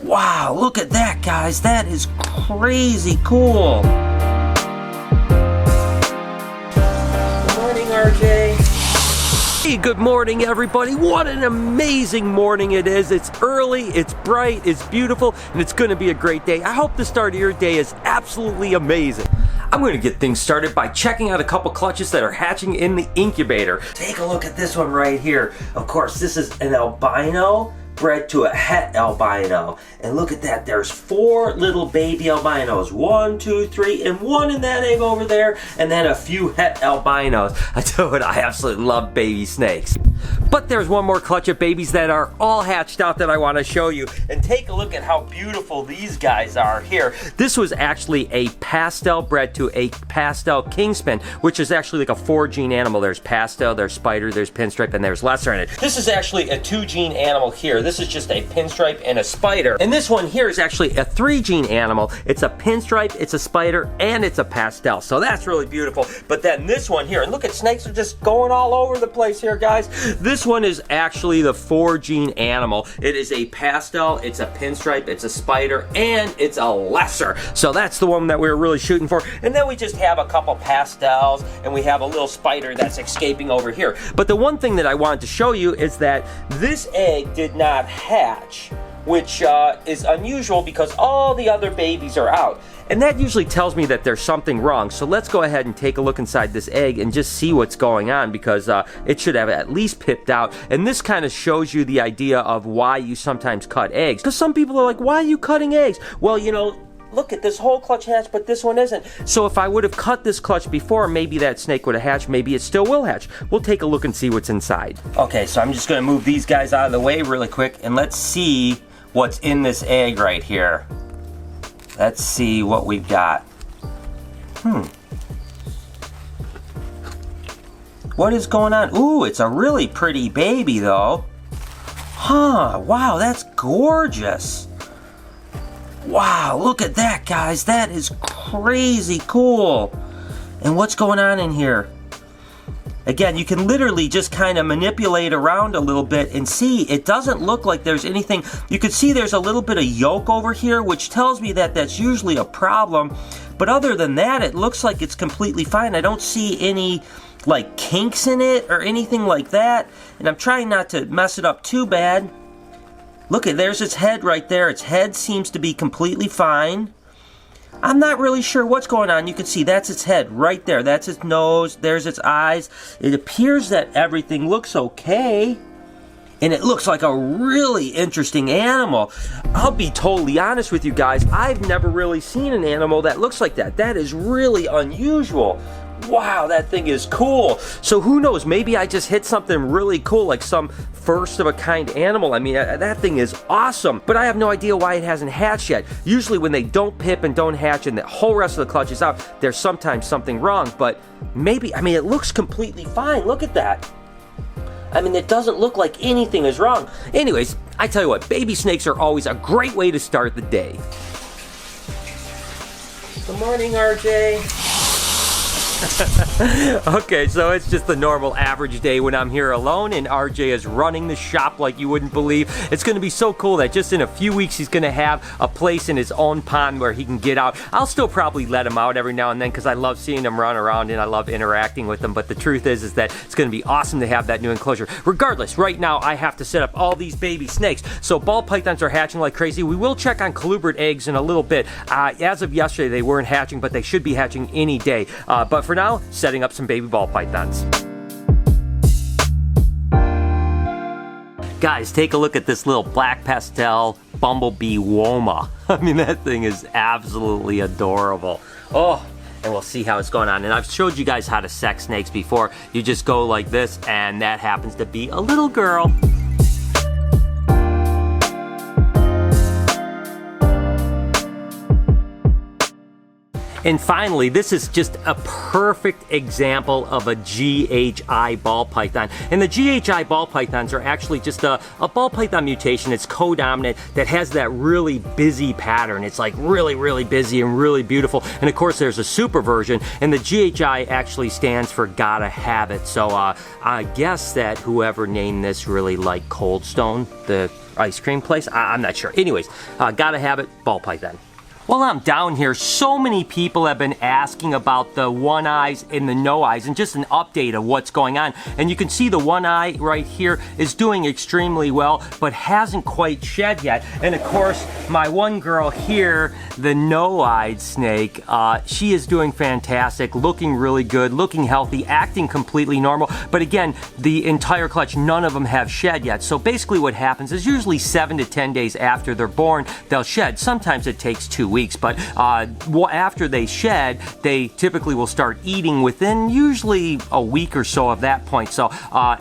Wow, look at that, guys. That is crazy cool. Good morning, RJ. Hey, good morning, everybody. What an amazing morning it is. It's early, it's bright, it's beautiful, and it's going to be a great day. I hope the start of your day is absolutely amazing. I'm going to get things started by checking out a couple clutches that are hatching in the incubator. Take a look at this one right here. Of course, this is an albino bred to a het albino, and look at that, there's 4 little baby albinos, 1, 2, 3, and 1 in that egg over there, and then a few het albinos. I tell you what, I absolutely love baby snakes. But there's one more clutch of babies that are all hatched out that I want to show you, and take a look at how beautiful these guys are here. This was actually a pastel bred to a pastel kingspin, which is actually like a 4-gene animal. There's pastel, there's spider, there's pinstripe, and there's lesser in it. This is actually a 2-gene animal here. This is just a pinstripe and a spider. And this one here is actually a 3-gene animal. It's a pinstripe, it's a spider, and it's a pastel. So that's really beautiful. But then this one here, and look at snakes are just going all over the place here, guys. This one is actually the 4-gene animal. It is a pastel, it's a pinstripe, it's a spider, and it's a lesser. So that's the one that we were really shooting for. And then we just have a couple pastels, and we have a little spider that's escaping over here. But the one thing that I wanted to show you is that this egg did not hatch, which is unusual because all the other babies are out. And that usually tells me that there's something wrong. So let's go ahead and take a look inside this egg and just see what's going on, because it should have at least pipped out. And this kind of shows you the idea of why you sometimes cut eggs. Because some people are like, why are you cutting eggs? Well, you know, look at this whole clutch hatch, but this one isn't. So if I would have cut this clutch before, maybe that snake would have hatched. Maybe it still will hatch. We'll take a look and see what's inside. Okay, so I'm just going to move these guys out of the way really quick, and let's see what's in this egg right here. Let's see what we've got. What is going on? Ooh, it's a really pretty baby though. Huh, wow, that's gorgeous. Wow, look at that, guys. That is crazy cool. And what's going on in here? Again, you can literally just kind of manipulate around a little bit and see. It doesn't look like there's anything. You can see there's a little bit of yolk over here, which tells me that that's usually a problem. But other than that, it looks like it's completely fine. I don't see any like kinks in it or anything like that. And I'm trying not to mess it up too bad. Look at, there's its head right there. Its head seems to be completely fine. I'm not really sure what's going on. You can see that's its head right there. That's its nose. There's its eyes. It appears that everything looks okay. And it looks like a really interesting animal. I'll be totally honest with you guys. I've never really seen an animal that looks like that. That is really unusual. Wow, that thing is cool. So who knows, maybe I just hit something really cool, like some first of a kind animal. I mean, that thing is awesome, but I have no idea why it hasn't hatched yet. Usually when they don't pip and don't hatch and the whole rest of the clutch is out, there's sometimes something wrong, but maybe, I mean, it looks completely fine. Look at that. I mean, it doesn't look like anything is wrong. Anyways, I tell you what, baby snakes are always a great way to start the day. Good morning, RJ. Okay, so it's just the normal average day when I'm here alone and RJ is running the shop like you wouldn't believe. It's going to be so cool that just in a few weeks he's going to have a place in his own pond where he can get out. I'll still probably let him out every now and then because I love seeing him run around and I love interacting with him, but the truth is that it's going to be awesome to have that new enclosure. Regardless, right now I have to set up all these baby snakes. So ball pythons are hatching like crazy. We will check on colubrid eggs in a little bit. As of yesterday they weren't hatching, but they should be hatching any day. But for now, setting up some baby ball pythons. Guys, take a look at this little black pastel bumblebee woma. I mean, that thing is absolutely adorable. Oh, and we'll see how it's going on. And I've showed you guys how to sex snakes before. You just go like this, and that happens to be a little girl. And finally, this is just a perfect example of a GHI ball python. And the GHI ball pythons are actually just a ball python mutation. It's codominant that has that really busy pattern. It's like really, really busy and really beautiful. And of course, there's a super version, and the GHI actually stands for gotta have it. So I guess that whoever named this really liked Cold Stone, the ice cream place. I'm not sure. Anyways, gotta have it. Ball python. While I'm down here, so many people have been asking about the one eyes and the no eyes, and just an update of what's going on. And you can see the one eye right here is doing extremely well, but hasn't quite shed yet. And of course, my one girl here, the no-eyed snake, she is doing fantastic, looking really good, looking healthy, acting completely normal. But again, the entire clutch, none of them have shed yet. So basically what happens is usually 7 to 10 days after they're born, they'll shed. Sometimes it takes 2 weeks, but after they shed, they typically will start eating within usually a week or so of that point. So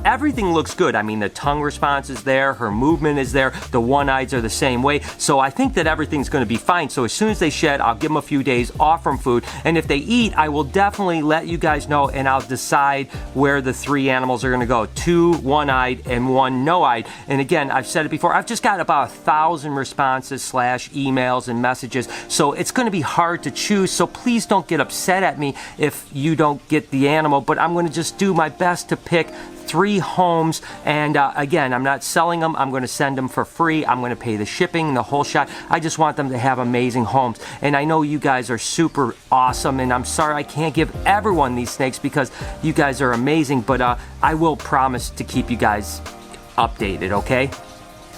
everything looks good. I mean, the tongue response is there, her movement is there, the one-eyes are the same way. So I think that everything's going to be fine. So as soon as they shed, I'll give them a few days off from food. And if they eat, I will definitely let you guys know, and I'll decide where the 3 animals are going to go. 2 one-eyed and 1 no-eyed. And again, I've said it before, I've just got about 1,000 responses / emails and messages. So it's going to be hard to choose, so please don't get upset at me if you don't get the animal, but I'm going to just do my best to pick 3 homes. And again, I'm not selling them. I'm going to send them for free. I'm going to pay the shipping, the whole shot. I just want them to have amazing homes. And I know you guys are super awesome, and I'm sorry I can't give everyone these snakes because you guys are amazing, but I will promise to keep you guys updated, okay?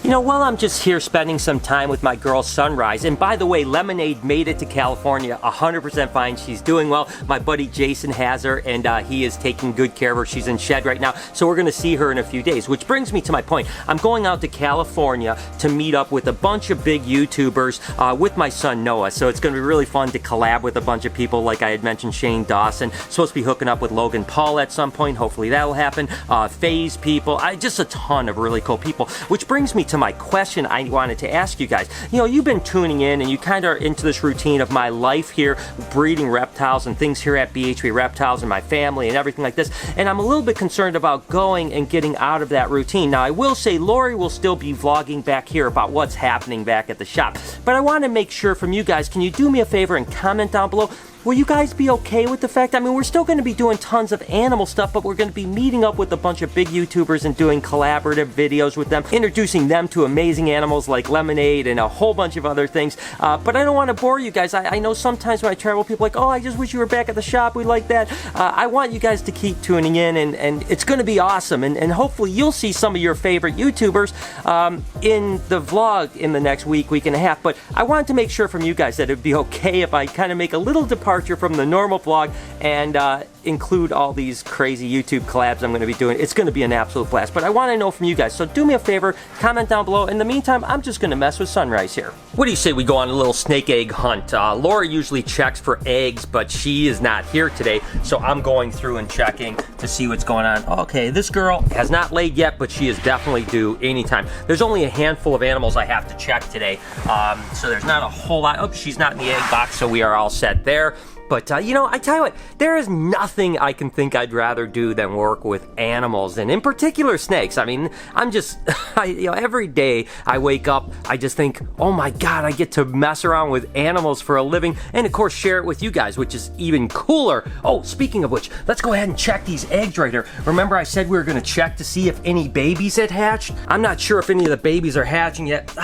You know, while I'm just here spending some time with my girl Sunrise, and by the way, Lemonade made it to California 100% fine. She's doing well. My buddy Jason has her, and he is taking good care of her. She's in shed right now, so we're going to see her in a few days, which brings me to my point. I'm going out to California to meet up with a bunch of big YouTubers with my son Noah, so it's going to be really fun to collab with a bunch of people. Like I had mentioned, Shane Dawson, supposed to be hooking up with Logan Paul at some point. Hopefully that'll happen. FaZe people, just a ton of really cool people, which brings me to my question I wanted to ask you guys. You know, you've been tuning in and you kind of are into this routine of my life here, breeding reptiles and things here at BHB Reptiles and my family and everything like this, and I'm a little bit concerned about going and getting out of that routine. Now, I will say Lori will still be vlogging back here about what's happening back at the shop, but I want to make sure from you guys, can you do me a favor and comment down below? Will you guys be okay with the fact, I mean, we're still going to be doing tons of animal stuff, but we're going to be meeting up with a bunch of big YouTubers and doing collaborative videos with them, introducing them to amazing animals like Lemonade and a whole bunch of other things. But I don't want to bore you guys. I know sometimes when I travel, people are like, oh, I just wish you were back at the shop. We like that. I want you guys to keep tuning in, and it's going to be awesome. And hopefully you'll see some of your favorite YouTubers in the vlog in the next week and a half. But I wanted to make sure from you guys that it'd be okay if I kind of make a little departure from the normal vlog and include all these crazy YouTube collabs I'm going to be doing. It's going to be an absolute blast, but I want to know from you guys, so do me a favor, comment down below. In the meantime, I'm just going to mess with Sunrise here. What do you say we go on a little snake egg hunt? Laura usually checks for eggs, but she is not here today, so I'm going through and checking to see what's going on. Okay, this girl has not laid yet, but she is definitely due anytime. There's only a handful of animals I have to check today, so there's not a whole lot. Oh, she's not in the egg box, so we are all set there. But, you know, I tell you what, there is nothing I can think I'd rather do than work with animals, and in particular snakes. I mean, I'm just, you know, every day I wake up, I just think, oh my God, I get to mess around with animals for a living, and of course share it with you guys, which is even cooler. Oh, speaking of which, let's go ahead and check these eggs right here. Remember I said we were going to check to see if any babies had hatched? I'm not sure if any of the babies are hatching yet.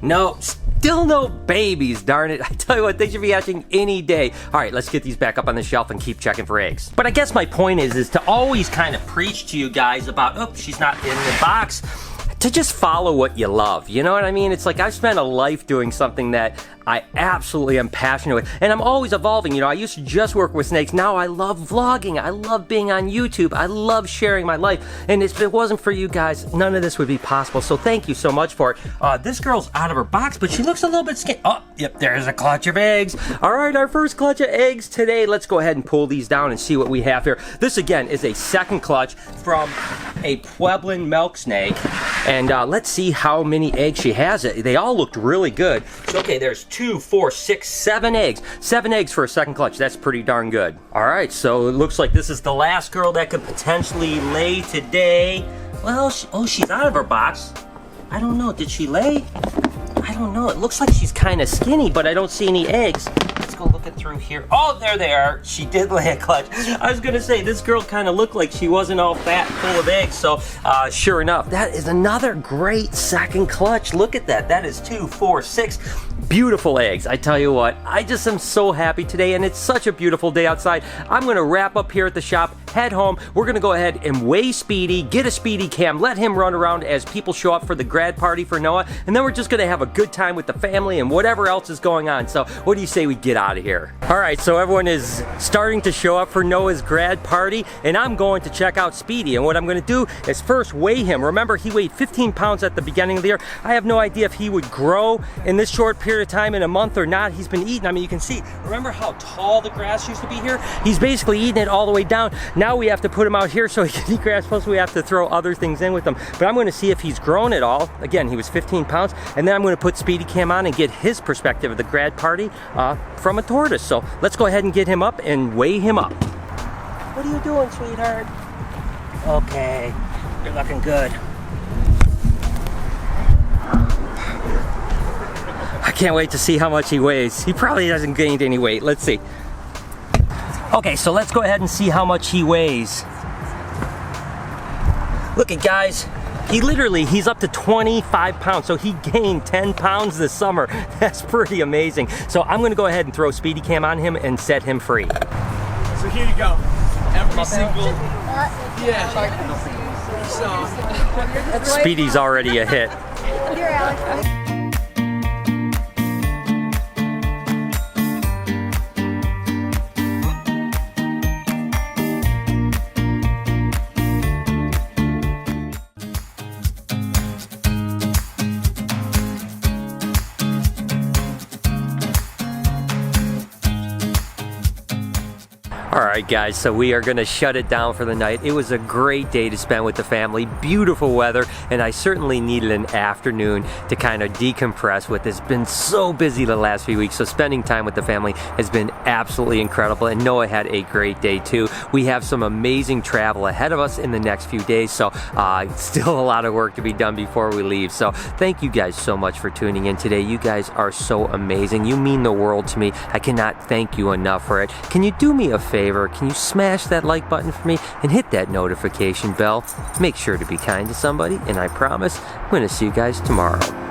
No. Still no babies, darn it. I tell you what, they should be hatching any day. All right, let's get these back up on the shelf and keep checking for eggs. But I guess my point is to always kind of preach to you guys about, oh, she's not in the box, to just follow what you love. You know what I mean? It's like I've spent a life doing something that I absolutely am passionate with, and I'm always evolving. You know, I used to just work with snakes. Now I love vlogging. I love being on YouTube. I love sharing my life, and if it wasn't for you guys, none of this would be possible, so thank you so much for it. This girl's out of her box, but she looks a little bit skinny. Oh, yep, there's a clutch of eggs. All right, our first clutch of eggs today. Let's go ahead and pull these down and see what we have here. This, again, is a second clutch from a Pueblan milk snake, and let's see how many eggs she has. They all looked really good. So, okay, there's 2, 4, 6, 7 eggs. 7 eggs for a second clutch. That's pretty darn good. All right, so it looks like this is the last girl that could potentially lay today. Well, she's out of her box. I don't know. Did she lay? I don't know. It looks like she's kind of skinny, but I don't see any eggs. let's go looking through here. Oh, there they are. She did lay a clutch. I was gonna say, this girl kind of looked like she wasn't all fat and full of eggs, so sure enough, that is another great second clutch. Look at that. That is 2, 4, 6 beautiful eggs. I tell you what, I just am so happy today, and it's such a beautiful day outside. I'm gonna wrap up here at the shop, head home. We're gonna go ahead and weigh Speedy, get a Speedy cam, let him run around as people show up for the grad party for Noah, and then we're just gonna have a good time with the family and whatever else is going on. So what do you say we get out of here? All right, so everyone is starting to show up for Noah's grad party, and I'm going to check out Speedy, and what I'm gonna do is first weigh him. Remember, he weighed 15 pounds at the beginning of the year. I have no idea if he would grow in this short period of time in a month or not. He's been eating. I mean, you can see, remember how tall the grass used to be here? He's basically eating it all the way down. Now we have to put him out here so he can eat grass, plus we have to throw other things in with him. But I'm going to see if he's grown at all. Again, he was 15 pounds, and then I'm going to put Speedy cam on and get his perspective of the grad party from a tortoise. So let's go ahead and get him up and weigh him up. What are you doing, sweetheart? Okay, you're looking good. I can't wait to see how much he weighs. He probably hasn't gained any weight. Let's see. Okay, so let's go ahead and see how much he weighs. Look at, guys, he's up to 25 pounds, so he gained 10 pounds this summer. That's pretty amazing. So I'm gonna go ahead and throw Speedy cam on him and set him free. So here you go. Every single, yeah. So, Speedy's already a hit. Here, Alex. Alright guys, so we are gonna shut it down for the night. It was a great day to spend with the family, beautiful weather, and I certainly needed an afternoon to kind of decompress with. It's been so busy the last few weeks, so spending time with the family has been absolutely incredible, and Noah had a great day too. We have some amazing travel ahead of us in the next few days, so still a lot of work to be done before we leave. So thank you guys so much for tuning in today. You guys are so amazing. You mean the world to me. I cannot thank you enough for it. Can you do me a favor? Can you smash that like button for me and hit that notification bell? Make sure to be kind to somebody, and I promise I'm going to see you guys tomorrow.